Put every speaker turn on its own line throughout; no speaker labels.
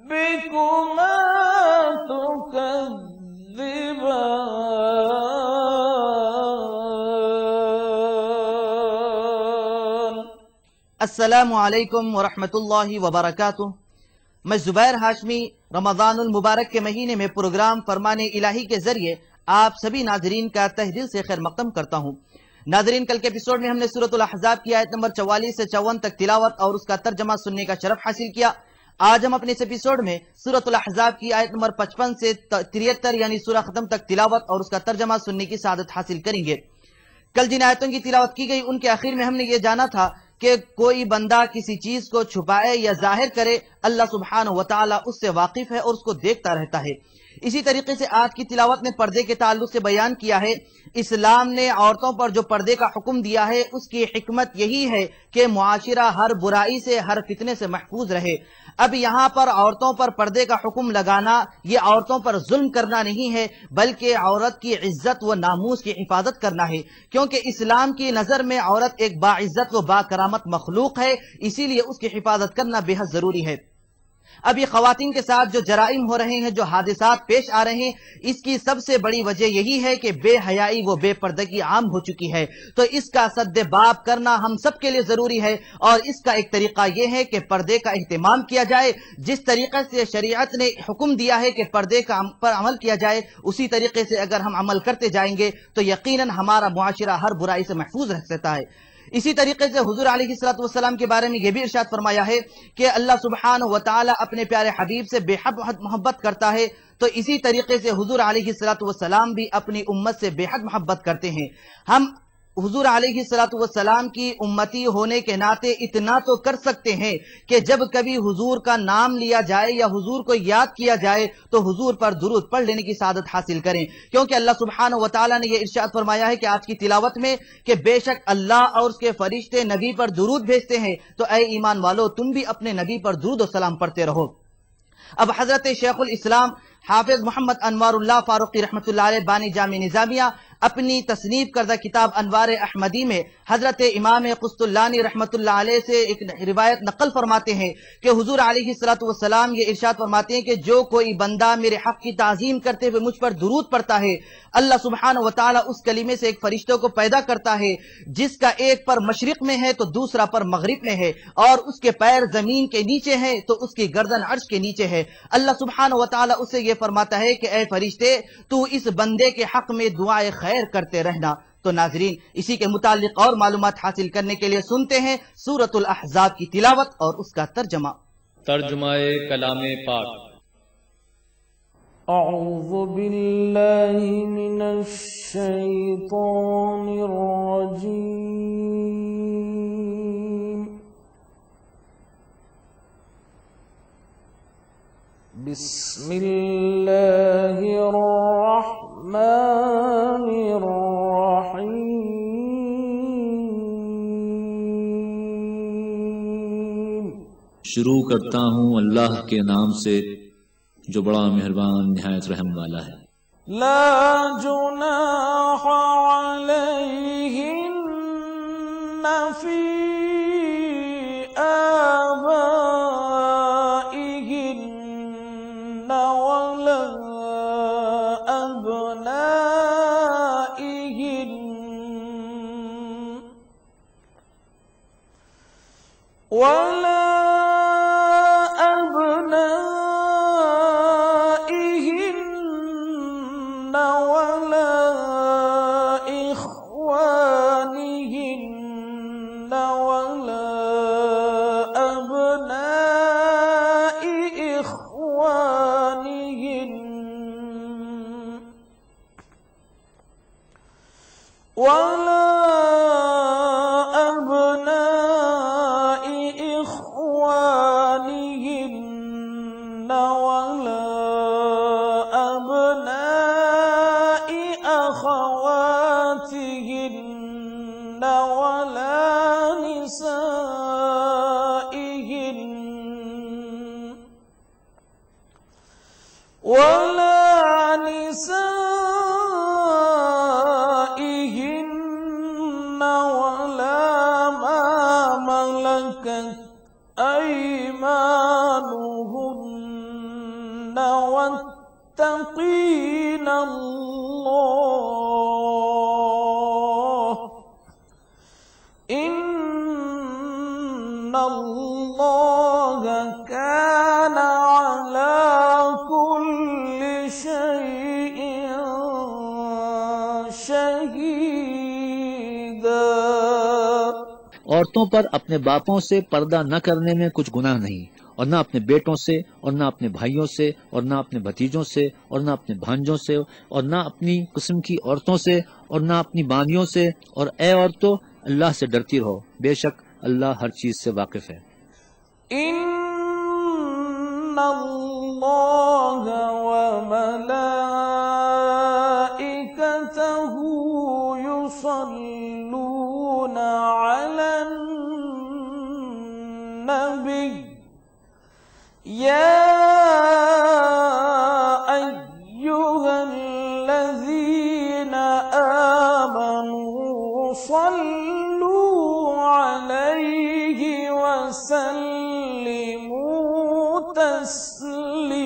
ربكما تكذبان.
السلام علیکم ورحمۃ اللہ وبرکاتہ. میں زبیر ہاشمی رمضان المبارک کے مہینے میں پروگرام فرمان الہی کے ذریعے آپ سبھی ناظرین کا تہ دل سے خیر مقدم کرتا ہوں. ناظرین، کل کے ایپیسوڈ میں ہم نے سورۃ الاحزاب کی آیت نمبر 44 سے 54 تک تلاوت اور اس کا ترجمہ سننے کا شرف حاصل کیا. آج ہم اپنے اس ایپیسوڈ میں سورۃ الاحزاب کی آیت نمبر 55 سے 73 یعنی سورہ ختم تک تلاوت اور اس کا ترجمہ سننے کی سعادت حاصل کریں گے. کل جن آیتوں کی تلاوت کی گئی ان کے آخر میں ہم نے یہ جانا تھا کہ کوئی بندہ کسی چیز کو چھپائے یا ظاہر کرے، اللہ سبحانہ وتعالی اس سے واقف ہے اور اس کو دیکھتا رہتا ہے. اسی طریقے سے آج کی تلاوت میں پردے کے تعلق سے بیان کیا ہے. اسلام نے عورتوں پر جو پردے کا حکم دیا ہے اس کی حکمت یہی ہے کہ معاشرہ ہر برائی سے، ہر فتنے سے محفوظ رہے. اب یہاں پر عورتوں پر پردے کا حکم لگانا یہ عورتوں پر ظلم کرنا نہیں ہے، بلکہ عورت کی عزت و ناموس کی حفاظت کرنا ہے، کیونکہ اسلام کی نظر میں عورت ایک باعزت و باکرامت مخلوق ہے، اسی لیے اس کی حفاظت کرنا بے حد ضروری ہے. اب یہ خواتین کے ساتھ جو جرائم ہو رہے ہیں، جو حادثات پیش آ رہے ہیں، اس کی سب سے بڑی وجہ یہی ہے کہ بے حیائی و بے پردگی عام ہو چکی ہے. تو اس کا سد باب کرنا ہم سب کے لیے ضروری ہے، اور اس کا ایک طریقہ یہ ہے کہ پردے کا اہتمام کیا جائے. جس طریقے سے شریعت نے حکم دیا ہے کہ پردے کا پر عمل کیا جائے، اسی طریقے سے اگر ہم عمل کرتے جائیں گے تو یقیناً ہمارا معاشرہ ہر برائی سے محفوظ رہ سکتا ہے. اسی طریقے سے حضور علیہ السلام کے بارے میں یہ بھی ارشاد فرمایا ہے کہ اللہ سبحانہ وتعالی اپنے پیارے حبیب سے بے حد محبت کرتا ہے، تو اسی طریقے سے حضور علیہ السلام بھی اپنی امت سے بے حد محبت کرتے ہیں. ہم حضور علیہ السلام کی امتی ہونے کے ناطے اتنا تو کر سکتے ہیں کہ جب کبھی حضور کا نام لیا جائے یا حضور کو یاد کیا جائے تو حضور پر درود پڑھ لینے کی سعادت حاصل کریں، کیونکہ اللہ سبحانہ وتعالی نے یہ ارشاد فرمایا ہے کہ آج کی تلاوت میں کہ بے شک اللہ اور اس کے فرشتے نبی پر درود بھیجتے ہیں، تو اے ایمان والو تم بھی اپنے نبی پر درود و سلام پڑھتے رہو. اب حضرت شیخ الاسلام حافظ محمد انوار اللہ فاروقی رحمۃ اللہ علیہ بانی جامع نظامیہ اپنی تصنیف کردہ کتاب انوار احمدی میں حضرت امام قسطلانی رحمۃ اللہ علیہ سے ایک روایت نقل فرماتے ہیں کہ حضور علیہ السلام یہ ارشاد فرماتے ہیں کہ جو کوئی بندہ میرے حق کی تعظیم کرتے ہوئے مجھ پر درود پڑھتا ہے، اللہ سبحانہ وتعالی اس کلمے سے ایک فرشتوں کو پیدا کرتا ہے جس کا ایک پر مشرق میں ہے تو دوسرا پر مغرب میں ہے، اور اس کے پیر زمین کے نیچے ہیں تو اس کی گردن عرش کے نیچے ہے. اللہ سبحانہ وتعالی اس سے یہ فرماتا ہے کہ اے فرشتے تو اس بندے کے حق میں دعائے خیر کرتے رہنا. تو ناظرین، اسی کے متعلق اور معلومات حاصل کرنے کے لیے سنتے ہیں سورۃ الاحزاب کی تلاوت اور اس کا ترجمہ.
ترجمہ کلام پاک.
اعوذ باللہ من الشیطان الرجیم. بسم اللہ الرحمن الرحیم.
شروع کرتا ہوں اللہ کے نام سے جو بڑا مہربان نہایت رحم والا ہے.
لا جناح علیہن فی آبائہن ولا ابنائہن ولا أبنائهن ولا إخوانهن ولا أبناء إخوانهن ولا إخوانهن ولا أبناء أخواتهن ولا نسائهن ولا شهيدا.
عورتوں پر اپنے باپوں سے پردہ نہ کرنے میں کچھ گناہ نہیں، اور نہ اپنے بیٹوں سے، اور نہ اپنے بھائیوں سے، اور نہ اپنے بھتیجوں سے، اور نہ اپنے بھانجوں سے، اور نہ اپنی قسم کی عورتوں سے، اور نہ اپنی بانیوں سے، اور اے عورتوں اللہ سے ڈرتی رہو، بے شک اللہ ہر چیز سے واقف ہے۔
إن الله وملائكته يصلون على النبي يا أيها الذين آمنوا صلوا عليه وسلموا تسليما۔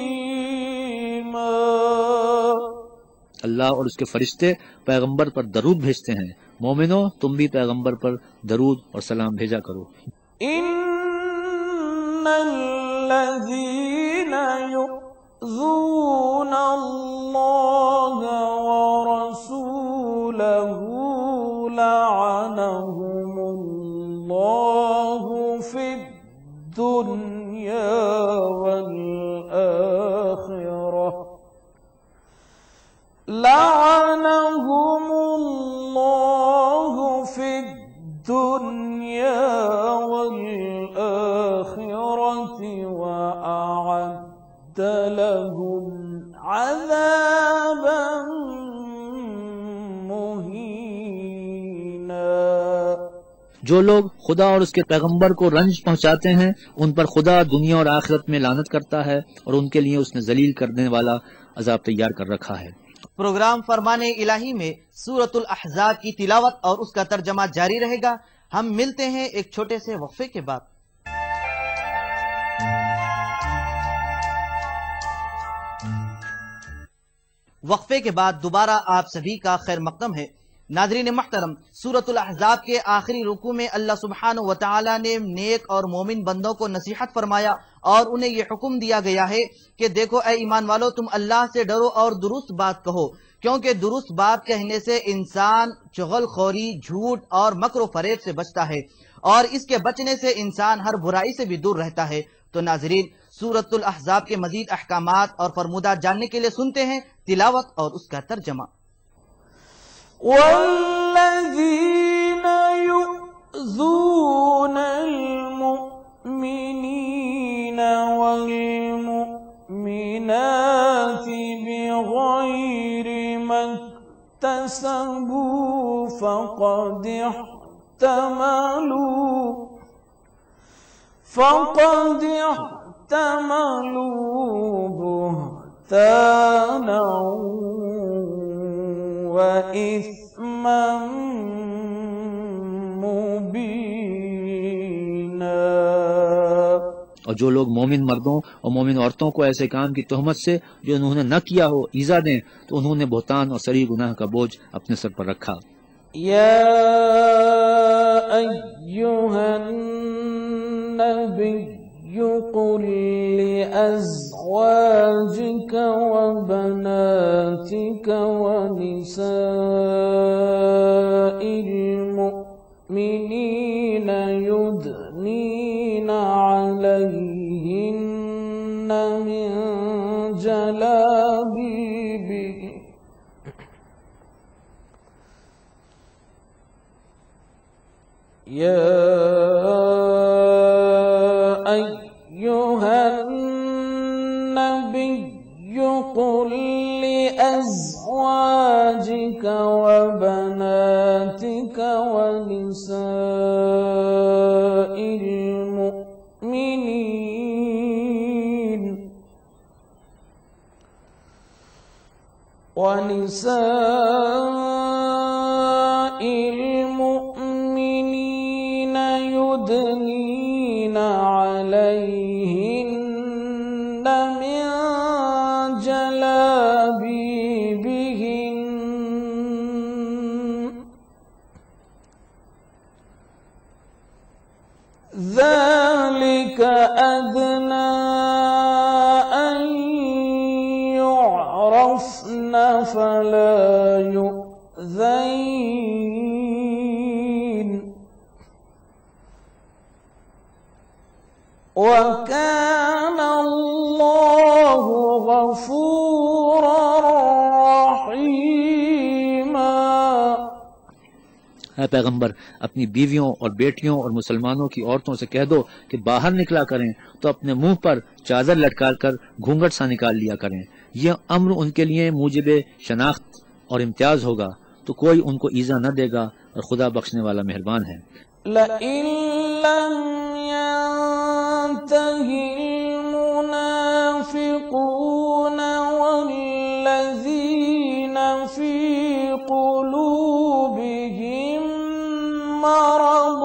اللہ اور اس کے فرشتے پیغمبر پر درود بھیجتے ہیں، مومنو تم بھی پیغمبر پر درود اور سلام بھیجا کرو۔
إن الذين يؤذون الله ورسوله لعنهم الله في الدنيا والآخرة لعنهم الله في الدنيا والآخرة وأعد لهم عذابا مهينا۔
جو لوگ خدا اور اس کے پیغمبر کو رنج پہنچاتے ہیں ان پر خدا دنیا اور آخرت میں لعنت کرتا ہے، اور ان کے لیے اس نے ذلیل کرنے والا عذاب تیار کر رکھا ہے۔
پروگرام فرمان الہی میں سورۃ الاحزاب کی تلاوت اور اس کا ترجمہ جاری رہے گا۔ ہم ملتے ہیں ایک چھوٹے سے وقفے کے بعد۔ وقفے کے بعد دوبارہ آپ سبھی کا خیر مقدم ہے۔ ناظرین محترم، سورۃ الاحزاب کے آخری رکوع میں اللہ سبحانہ و تعالی نے نیک اور مومن بندوں کو نصیحت فرمایا اور انہیں یہ حکم دیا گیا ہے کہ دیکھو اے ایمان والو، تم اللہ سے ڈرو اور درست بات کہو، کیونکہ درست بات کہنے سے انسان چغل خوری، جھوٹ اور مکر و فریب سے بچتا ہے، اور اس کے بچنے سے انسان ہر برائی سے بھی دور رہتا ہے۔ تو ناظرین، سورۃ الاحزاب کے مزید احکامات اور فرمودات جاننے کے لیے سنتے ہیں تلاوت اور اس کا ترجمہ۔
والذين يؤذون المؤمنين والمؤمنات بغير ما اكتسبوا فقد احتملوا بهتانا وإثما مبينا۔
اور جو لوگ مومن مردوں اور مومن عورتوں کو ایسے کام کی تہمت سے جو انہوں نے نہ کیا ہو ایذا دیں تو انہوں نے بہتان اور صریح گناہ کا بوجھ اپنے سر پر رکھا۔
يا أيها النبي قل لأزواجك وبناتك ونساء المؤمنين يدنين عليهن من جلابيبهن يا أيها النبي قل لأزواجك وبناتك ونساء المؤمنين يدنين عليهن من جلابيبهن ذلك أدنى أن يعرفن فلا مُؤْذَيْنَ وَكَانَ اللَّهُ غَفُورًا رَحِيمًا۔
اے پیغمبر، اپنی بیویوں اور بیٹیوں اور مسلمانوں کی عورتوں سے کہہ دو کہ باہر نکلا کریں تو اپنے منہ پر چادر لٹکا کر گھونگھٹ سا نکال لیا کریں۔ یہ امر ان کے لیے موجب شناخت اور امتیاز ہوگا تو کوئی ان کو ایذا نہ دے گا، اور خدا بخشنے والا مہربان ہے۔
لَئِن لَّمْ يَنْتَهِ الْمُنَافِقُونَ وَالَّذِينَ فِي قُلُوبِهِم مَّرَضٌ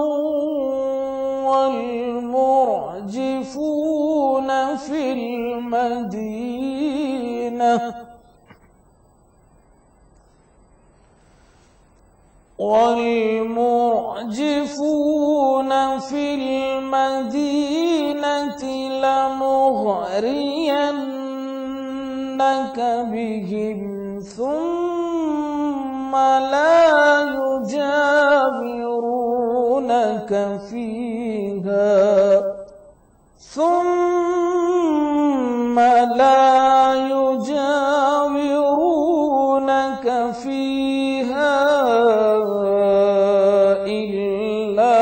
وَالْمُرْجِفُونَ فِي الْمَدِينَةِ لَمُغْرِيَنَّكَ بِهِمْ ثُمَّ لَا يُجَاوِرُونَكَ فِيهَا إِلَّا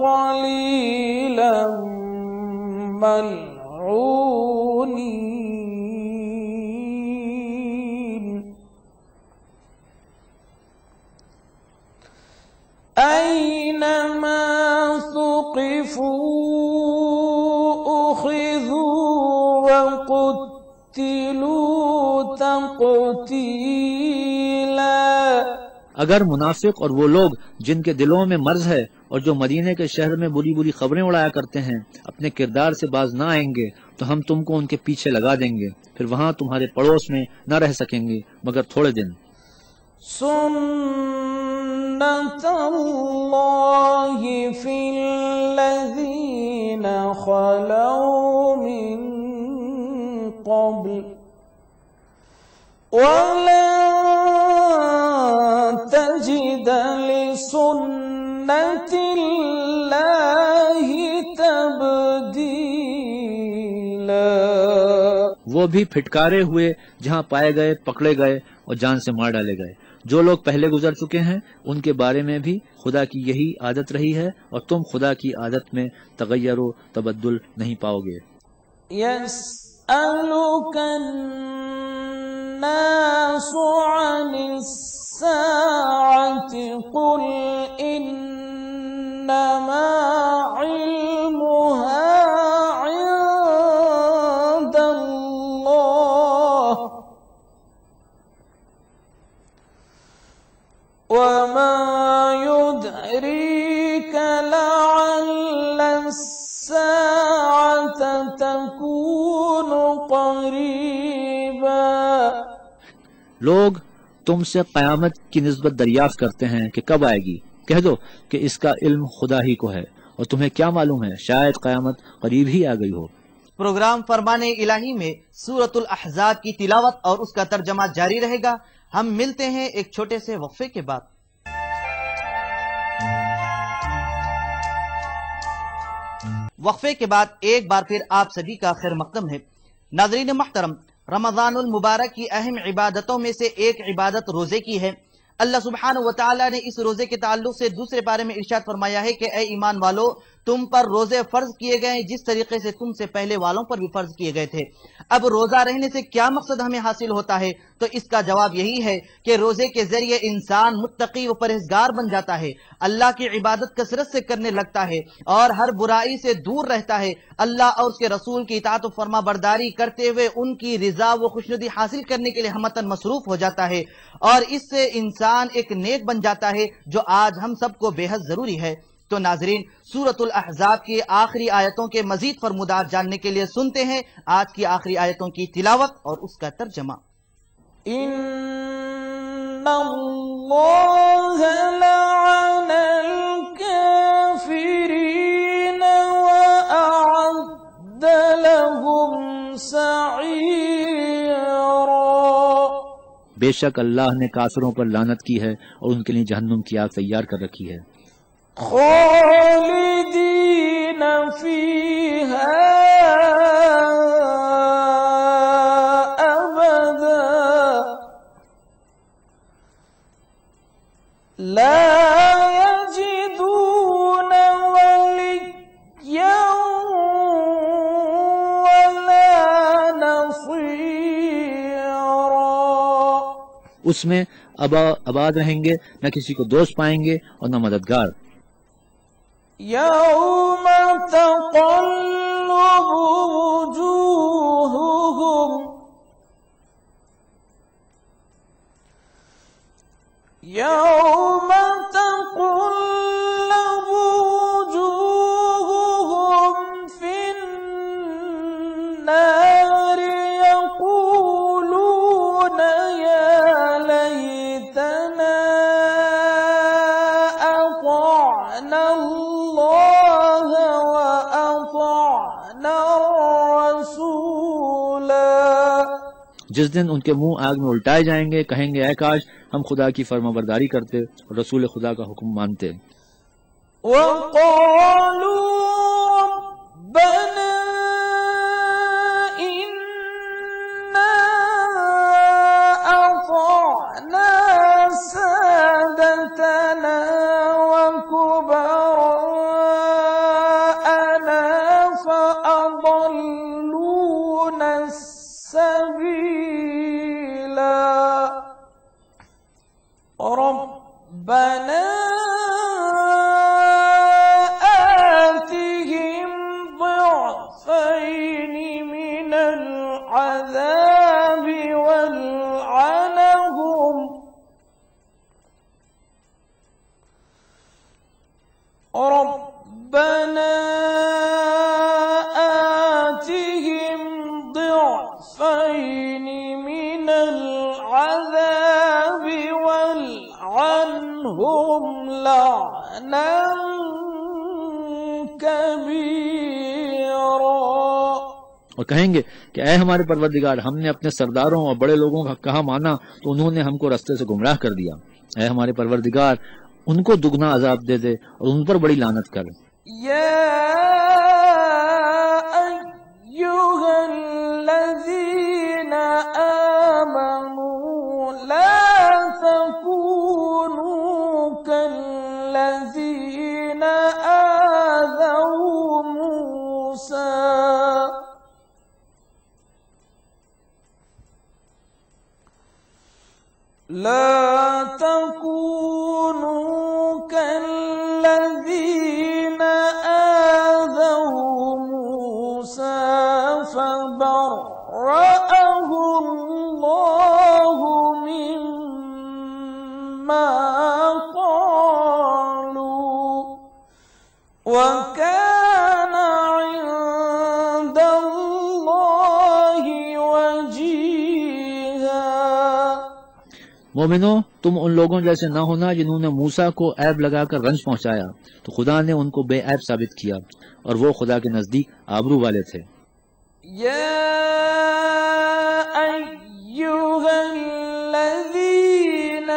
قَلِيلًا مَّلْعُونِينَ أَيْنَمَا ثُقِفُوا أُخِذُوا وَقُتِّلُوا تَقْتِيلًا۔
اگر منافق اور وہ لوگ جن کے دلوں میں مرض ہے اور جو مدینے کے شہر میں بری بری خبریں اڑایا کرتے ہیں اپنے کردار سے باز نہ آئیں گے تو ہم تم کو ان کے پیچھے لگا دیں گے، پھر وہاں تمہارے پڑوس میں نہ رہ سکیں گے مگر تھوڑے دن۔
سُنَّتَ اللَّهِ فِي الَّذِينَ خَلَوْا مِن قَبْلُ وَلَن تَجِدَ لِسُنَّتِ اللَّهِ تَبْدِيلًا۔
وہ بھی پھٹکارے ہوئے جہاں پائے گئے، پکڑے گئے اور جان سے مار ڈالے گئے۔ جو لوگ پہلے گزر چکے ہیں ان کے بارے میں بھی خدا کی یہی عادت رہی ہے، اور تم خدا کی عادت میں تغیر و تبدل نہیں پاؤ گے۔
يَسْأَلُكَ النَّاسُ عَنِ السَّاعَةِ قُلْ إِنَّمَا عِلْمُهَا عِندَ اللَّهِ وَمَا يُدْرِيكَ لَعَلَّ السَّاعَةَ تَكُونُ قَرِيبًا۔
لوگ تم سے قیامت کی نسبت دریافت کرتے ہیں کہ کب آئے گی، کہہ دو کہ اس کا علم خدا ہی کو ہے، اور تمہیں کیا معلوم ہے شاید قیامت قریب ہی آ گئی ہو۔
پروگرام فرمان الہی میں سورۃ الاحزاب کی تلاوت اور اس کا ترجمہ جاری رہے گا۔ ہم ملتے ہیں ایک چھوٹے سے وقفے کے بعد۔ وقفے کے بعد ایک بار پھر آپ سبھی کا خیر مقدم ہے۔ ناظرین محترم، رمضان المبارک کی اہم عبادتوں میں سے ایک عبادت روزے کی ہے۔ اللہ سبحانہ وتعالی نے اس روزے کے تعلق سے دوسرے بارے میں ارشاد فرمایا ہے کہ اے ایمان والو، تم پر روزے فرض کیے گئے ہیں جس طریقے سے تم سے پہلے والوں پر بھی فرض کیے گئے تھے۔ اب روزہ رہنے سے کیا مقصد ہمیں حاصل ہوتا ہے؟ تو اس کا جواب یہی ہے کہ روزے کے ذریعے انسان متقی و پرہیزگار بن جاتا ہے، اللہ کی عبادت کثرت سے کرنے لگتا ہے اور ہر برائی سے دور رہتا ہے، اللہ اور اس کے رسول کی اطاعت و فرما برداری کرتے ہوئے ان کی رضا و خوشنودی حاصل کرنے کے لیے ہمتاً مصروف ہو جاتا ہے، اور اس سے انسان ایک نیک بن جاتا ہے جو آج ہم سب کو بے حد ضروری ہے۔ تو ناظرین، سورۃ الاحزاب کی آخری آیتوں کے مزید فرمودات جاننے کے لیے سنتے ہیں آج کی آخری آیتوں کی تلاوت اور اس کا ترجمہ۔
إِنَّ اللَّهَ لَعَنَ الْكَافِرِينَ وَأَعَدَّ لَهُمْ سَعِيرًا۔
بے بے شک اللہ نے کافروں پر لعنت کی ہے اور ان کے لیے جہنم کی آگ تیار کر رکھی ہے۔
خالدین فیہا ابدا لا یجدون ولیا ولا نصیرا،
اس میں آباد رہیں گے، نہ کسی کو دوست پائیں گے اور نہ مددگار۔
یوم تقلب وجوہہم یوم تقلب وجوہہم فی النار یقولون یا لیتنا اطعنا اللہ واطعنا الرسولا۔
جس دن ان کے منہ آگ میں الٹائے جائیں گے، کہیں گے اے کاش ہم خدا کی فرما برداری کرتے اور رسول خدا کا حکم مانتے۔
وقالوا ربنا إنا أطعنا سادتنا وكبراءنا فأضلونا السبيلا ربنا آتهم ضعفين من العذاب والعنهم ربنا آتهم ضعفين من العذاب والعنهم لعنا كبيرا۔
اور کہیں گے کہ اے ہمارے پروردگار، ہم نے اپنے سرداروں اور بڑے لوگوں کا کہا مانا تو انہوں نے ہم کو رستے سے گمراہ کر دیا۔ اے ہمارے پروردگار، ان کو دگنا عذاب دے دے اور ان پر بڑی لعنت کر۔
یا ایھا الذین آمنوا لا تکونوا کالذین آذوا موسیٰ لا تكونوا كالذين آذوا موسى فبرأه الله مما قالوا وكان عند الله وجيها۔
مومنو، تم ان لوگوں جیسے نہ ہونا جنہوں نے موسیٰ کو عیب لگا کر رنج پہنچایا، تو خدا نے ان کو بے عیب ثابت کیا اور وہ خدا کے نزدیک آبرو والے تھے۔
یا ایھا الذین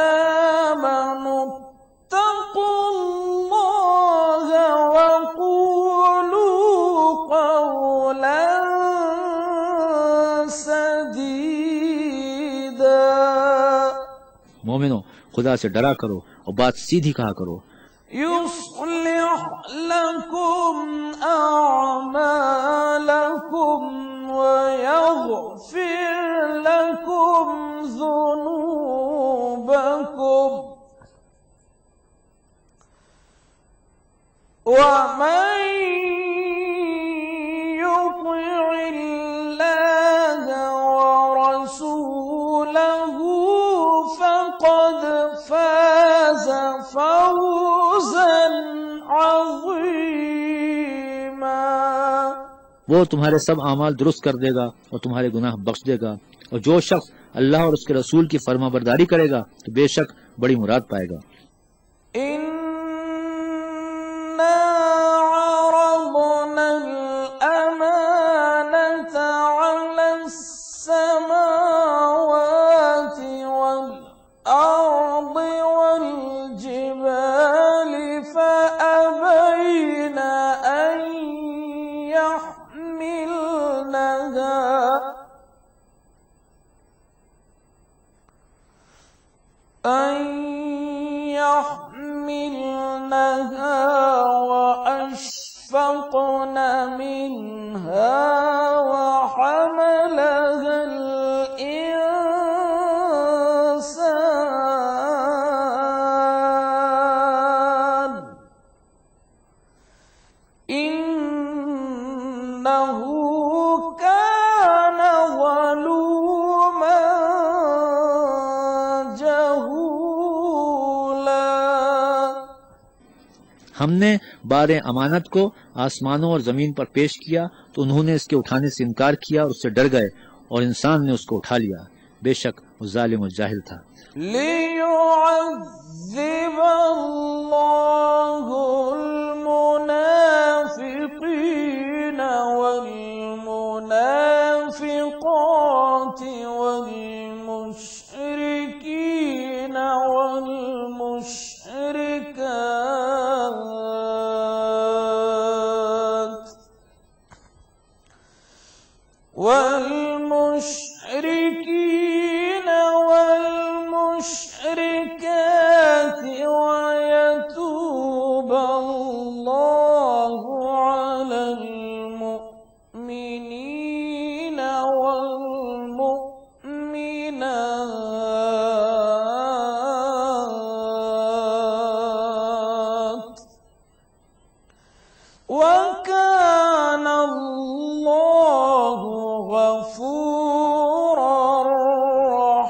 آمنوا اتقوا اللہ وقولوا قولا سدیدا۔
مومنو، خدا سے ڈرا کرو اور بات سیدھی کہا کرو۔
یصلح لکم اعمالکم ویغفر لکم ذنوبکم ومن يطع الله ورسوله فقد فاز فوزا عظيما۔
وہ تمہارے سب اعمال درست کر دے گا اور تمہارے گناہ بخش دے گا، اور جو شخص اللہ اور اس کے رسول کی فرما برداری کرے گا تو بے شک بڑی مراد پائے گا۔
إنا عرضنا الأمانة على السماوات والجبال فأبين أن يحملنها وأشفقن منها وحملها الإنسان إنه كان ظلوما جهولا.
ہم نے بار امانت کو آسمانوں اور زمین پر پیش کیا تو انہوں نے اس کے اٹھانے سے انکار کیا اور اس سے ڈر گئے، اور انسان نے اس کو اٹھا لیا، بے شک وہ ظالم و جاہل تھا۔
لِيُعَذِّبَ اللَّهُ الْمُنَافِقِينَ وَالْمُنَافِقَاتِ وَالْمُشْرِكِينَ والمشركات ويتوب الله على المؤمنين والمؤمنات وكان الله غفورا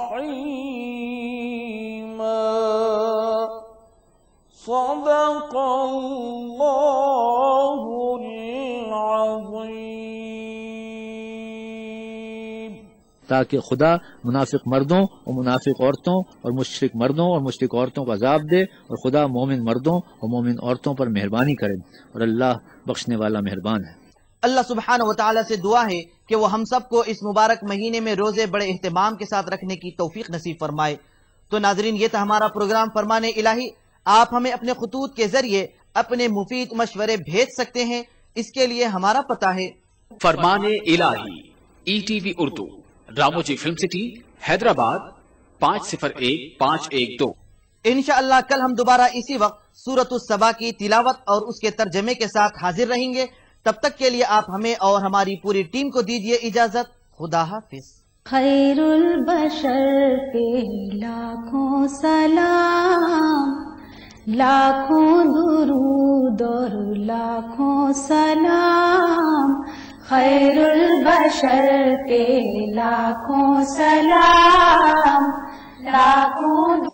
رحيما. صدق الله العظيم.
تاکہ خدا منافق مردوں اور منافق عورتوں اور مشرک مردوں اور مشرک عورتوں کو عذاب دے، اور خدا مومن مردوں اور مومن عورتوں پر مہربانی کرے، اور اللہ بخشنے والا مہربان ہے۔
اللہ سبحانہ و تعالیٰ سے دعا ہے کہ وہ ہم سب کو اس مبارک مہینے میں روزے بڑے اہتمام کے ساتھ رکھنے کی توفیق نصیب فرمائے۔ تو ناظرین، یہ تھا ہمارا پروگرام فرمان الہی۔ آپ ہمیں اپنے خطوط کے ذریعے اپنے مفید مشورے بھیج سکتے ہیں۔ اس کے لیے ہمارا پتہ ہے
فرمان الہی ETV Urdu, Ramoji film city, Hyderabad 501512۔
انشاءاللہ کل ہم دوبارہ اسی وقت سورۃ السبا کی تلاوت اور اس کے ترجمے کے ساتھ حاضر رہیں گے۔ تب تک کے لیے آپ ہمیں اور ہماری پوری ٹیم کو دیجیے اجازت۔ خدا حافظ۔
خیر البشر پہ لاکھوں سلام، لاکھوں درود اور لاکھوں سلام، خیر البشر پہ لاکھوں سلام، لاکھوں